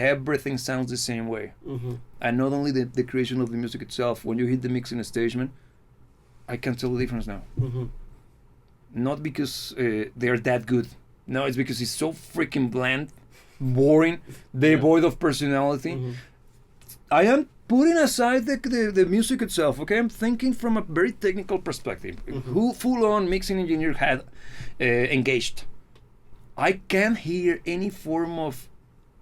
everything sounds the same way. And not only the creation of the music itself, when you hit the mixing stage, man, I can tell the difference now. Not because they're that good. No, it's because it's so freaking bland, boring, devoid of personality. I am putting aside the music itself, okay? I'm thinking from a very technical perspective. Who full-on mixing engineer had engaged? I can't hear any form of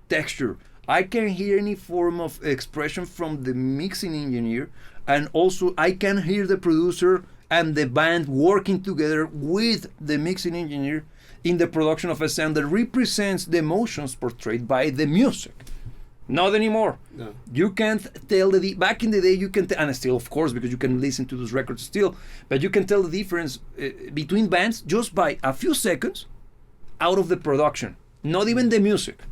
texture. I can hear any form of expression from the mixing engineer, and also I can hear the producer and the band working together with the mixing engineer in the production of a sound that represents the emotions portrayed by the music. Not anymore. No. You can't tell back in the day you can and still of course because you can listen to those records still, but you can tell the difference between bands just by a few seconds out of the production, not even the music,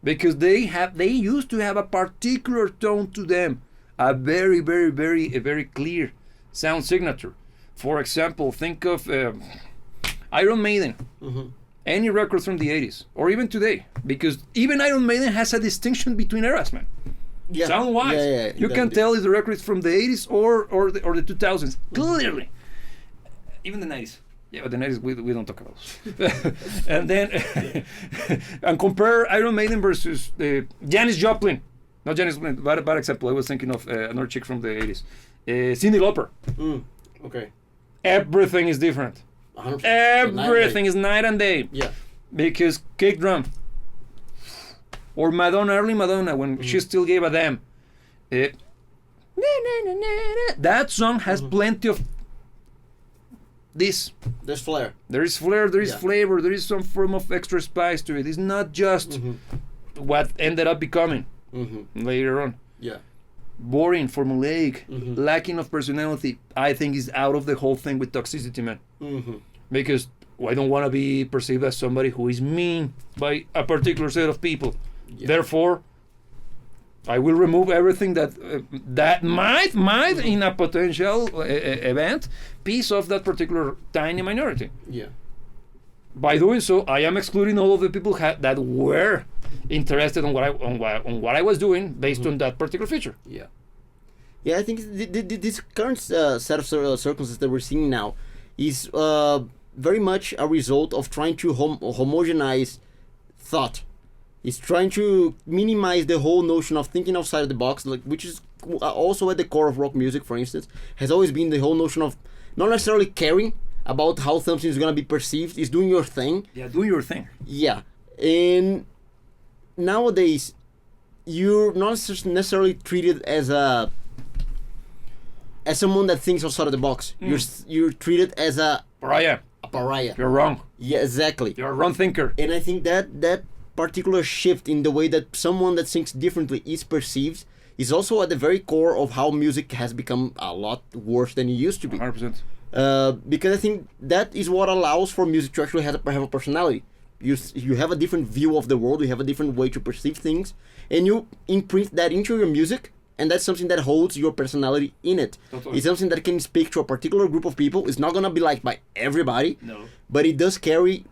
because they used to have a particular tone to them, a very clear sound signature. For example, think of Iron Maiden. Any records from the 80s or even today, because even Iron Maiden has a distinction between eras, man. Sound wise, you can tell if the record is from the 80s or the 2000s clearly. Even the 90s. Yeah, but the 90s we don't talk about those. And then and compare Iron Maiden versus Janis Joplin. Not Janis Joplin, bad example. I was thinking of another chick from the 80s. Cyndi Lauper. Okay. Everything is different. 100%. Everything is night and day. Yeah. Because kick drum. Or Madonna, early Madonna, when she still gave a damn. That song has plenty of this. There's flair. There is flair, there is flavor, there is some form of extra spice to it. It's not just what ended up becoming later on. Yeah. Boring, formulaic, lacking of personality, I think is out of the whole thing with toxicity, man. Because I don't want to be perceived as somebody who is mean by a particular set of people. Therefore, I will remove everything that might in a potential event piece of that particular tiny minority. Yeah. By doing so, I am excluding all of the people that were interested on what I was doing based on that particular feature. Yeah. Yeah, I think this current set of circumstances that we're seeing now is very much a result of trying to homogenize thought. It's trying to minimize the whole notion of thinking outside of the box, which is also at the core of rock music, for instance, has always been the whole notion of not necessarily caring about how something is going to be perceived. It's doing your thing. Yeah, do your thing. Yeah. And nowadays, you're not necessarily treated as someone that thinks outside of the box. You're treated as a pariah. A pariah. You're wrong. Yeah, exactly. You're a wrong thinker. And I think that particular shift in the way that someone that thinks differently is perceived is also at the very core of how music has become a lot worse than it used to be. 100%. Because I think that is what allows for music to actually have a personality. You have a different view of the world, you have a different way to perceive things, and you imprint that into your music, and that's something that holds your personality in it. Totally. It's something that can speak to a particular group of people. It's not going to be liked by everybody, no, but it does carry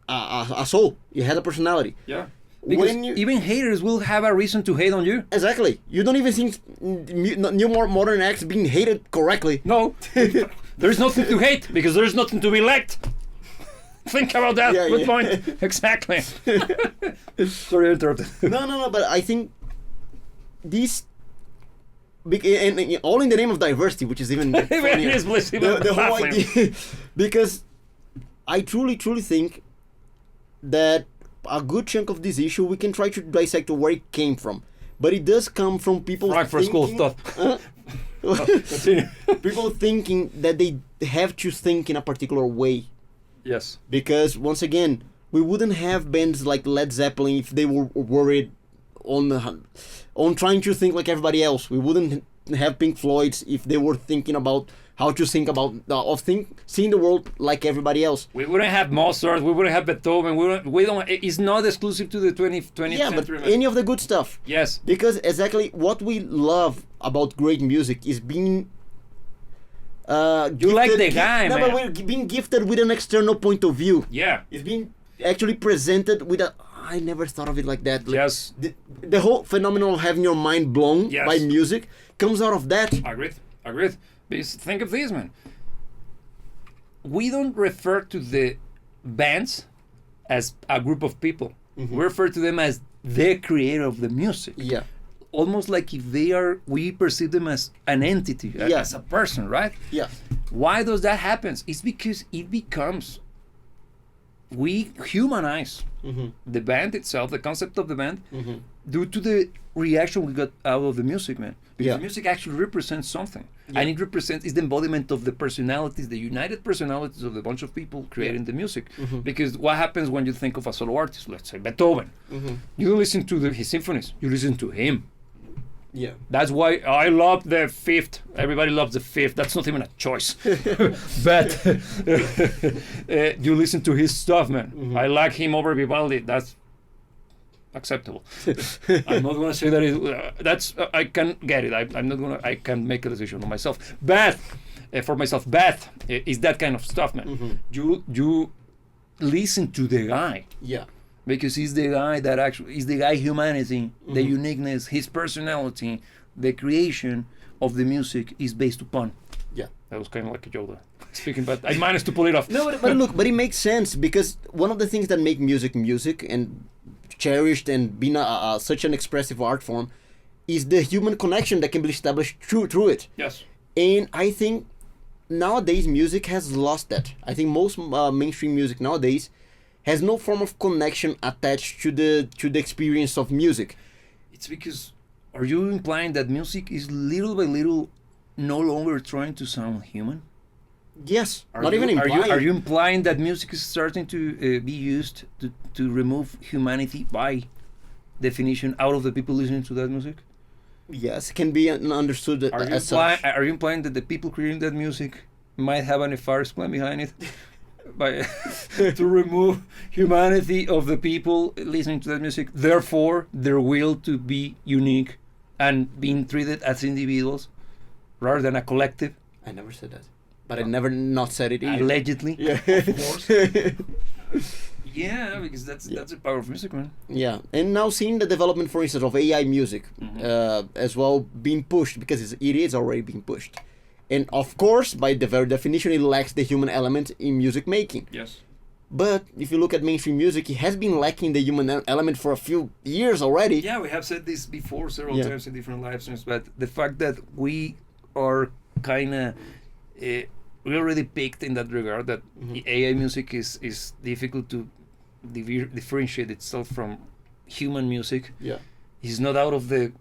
a soul. It has a personality. Yeah. Because even haters will have a reason to hate on you. Exactly. You don't even think new modern acts being hated correctly. No. There's nothing to hate because there's nothing to be liked. Think about that. Yeah, Good point. Exactly. Sorry, I interrupted. No. But I think this, and all in the name of diversity, which is even funnier. The whole idea, because I truly think that a good chunk of this issue we can try to dissect where it came from, but it does come from people Frankfurt School stuff. People thinking that they have to think in a particular way. Yes. Because once again, we wouldn't have bands like Led Zeppelin if they were worried on trying to think like everybody else. We wouldn't have Pink Floyd's if they were thinking about how to think about seeing the world like everybody else. We wouldn't have Mozart. We wouldn't have Beethoven. We don't. It's not exclusive to the 20th century. Yeah, but any of the good stuff. Yes. Because exactly what we love about great music is being. You like the guy, man. But we're being gifted with an external point of view. Yeah. It's being actually presented with a I never thought of it like that. Like, Yes. the whole phenomenon of having your mind blown Yes. by music comes out of that. Agreed. Because think of this, man. We don't refer to the bands as a group of people. We refer to them as the creator of the music. Yeah. Almost like if we perceive them as an entity, Yeah. as a person, right? Yeah. Why does that happen? It's because it becomes, we humanize the band itself, the concept of the band, due to the reaction we got out of the music, man. Because Yeah. the music actually represents something. And it represents, is the embodiment of the personalities, the united personalities of a bunch of people creating the music. Because what happens when you think of a solo artist, let's say Beethoven, you don't listen to his symphonies, you listen to him. Yeah. That's why I love the fifth. Everybody loves the fifth. That's not even a choice. But you listen to his stuff, man. I like him over Vivaldi. That's acceptable. I'm not gonna say that that's. I can get it. I'm not gonna. I can make a decision on myself. But for myself, Beth is that kind of stuff, man. You listen to the guy. Yeah. Because he's the guy that actually is the guy humanity, the uniqueness, his personality, the creation of the music is based upon. Yeah. That was kind of like a Yoda speaking, but I managed to pull it off. No, but it makes sense because one of the things that make music and cherished and being such an expressive art form is the human connection that can be established through it. Yes. And I think nowadays music has lost that. I think most mainstream music nowadays has no form of connection attached to the experience of music. It's because, are you implying that music is little by little no longer trying to sound human? Yes, Are not you, even implying. Are you implying that music is starting to be used to remove humanity by definition out of the people listening to that music? Yes, it can be understood as such. Are you implying that the people creating that music might have a nefarious plan behind it? By to remove humanity of the people listening to that music, therefore their will to be unique and being treated as individuals rather than a collective. I never said that, but I never not said it either. Allegedly, Yeah. of course. Yeah, because that's the power of music, man. Yeah, and now seeing the development, for instance, of AI music as well being pushed because it is already being pushed. And of course, by the very definition, it lacks the human element in music making. Yes. But if you look at mainstream music, it has been lacking the human element for a few years already. Yeah, we have said this before several times in different live streams, but the fact that we are kind of we already picked in that regard that the AI music is difficult to differentiate itself from human music. Yeah. It's not out of the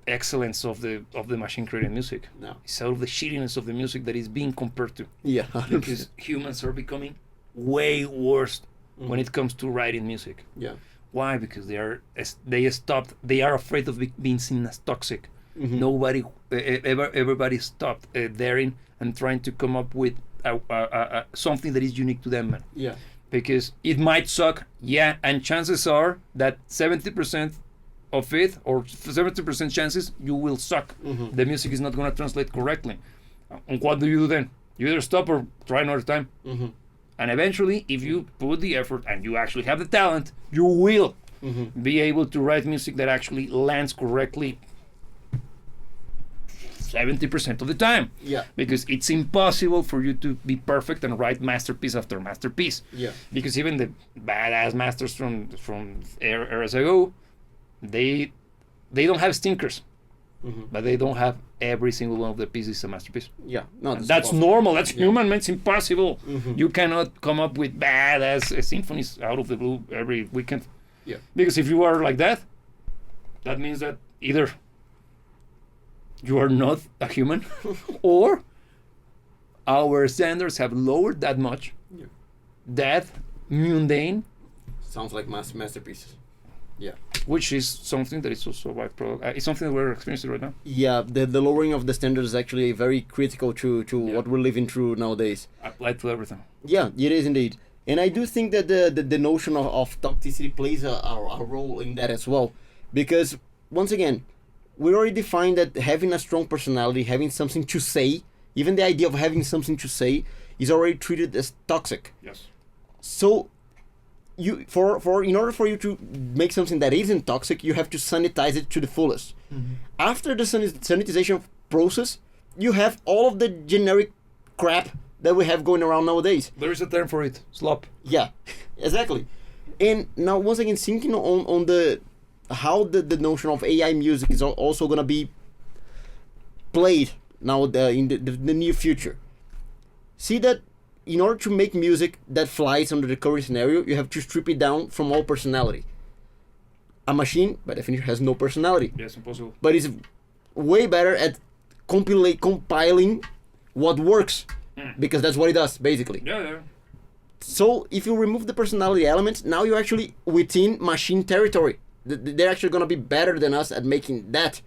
excellence of the machine creating music. No. It's out of the shittiness of the music that is being compared to. Yeah. Because humans are becoming way worse when it comes to writing music. Yeah. Why? Because they are afraid of being seen as toxic. Everybody stopped daring and trying to come up with something that is unique to them, man. Yeah. Because it might suck, yeah, and chances are that 70% of it, or 70% chances, you will suck. The music is not going to translate correctly. And what do you do then? You either stop or try another time. And eventually, if you put the effort and you actually have the talent, you will be able to write music that actually lands correctly 70% of the time. Yeah. Because it's impossible for you to be perfect and write masterpiece after masterpiece. Yeah. Because even the badass masters from eras ago, they don't have stinkers, but they don't have every single one of the pieces a masterpiece. Yeah. No, That's normal. That's human, man. It's impossible. You cannot come up with badass symphonies out of the blue every weekend. Yeah. Because if you are like that, that means that either you are not a human, or our standards have lowered that much that mundane. Sounds like masterpieces. Yeah. Which is something that is also a byproduct. It's something that we're experiencing right now. Yeah, the lowering of the standards is actually very critical to what we're living through nowadays. Applied to everything. Yeah, it is indeed. And I do think that the notion of toxicity plays a role in that as well. Because, once again, we already defined that having a strong personality, having something to say, even the idea of having something to say, is already treated as toxic. Yes. So, in order for you to make something that isn't toxic, you have to sanitize it to the fullest. After the sanitization process, you have all of the generic crap that we have going around nowadays. There is a term for it. Slop. Yeah, exactly. And now once again, thinking on the how the notion of AI music is also gonna be played now in the near future. See that in order to make music that flies under the current scenario, you have to strip it down from all personality. A machine, by definition, has no personality. Yes, impossible. But it's way better at compiling what works, because that's what it does, basically. Yeah. So if you remove the personality elements, now you're actually within machine territory. They're actually going to be better than us at making that.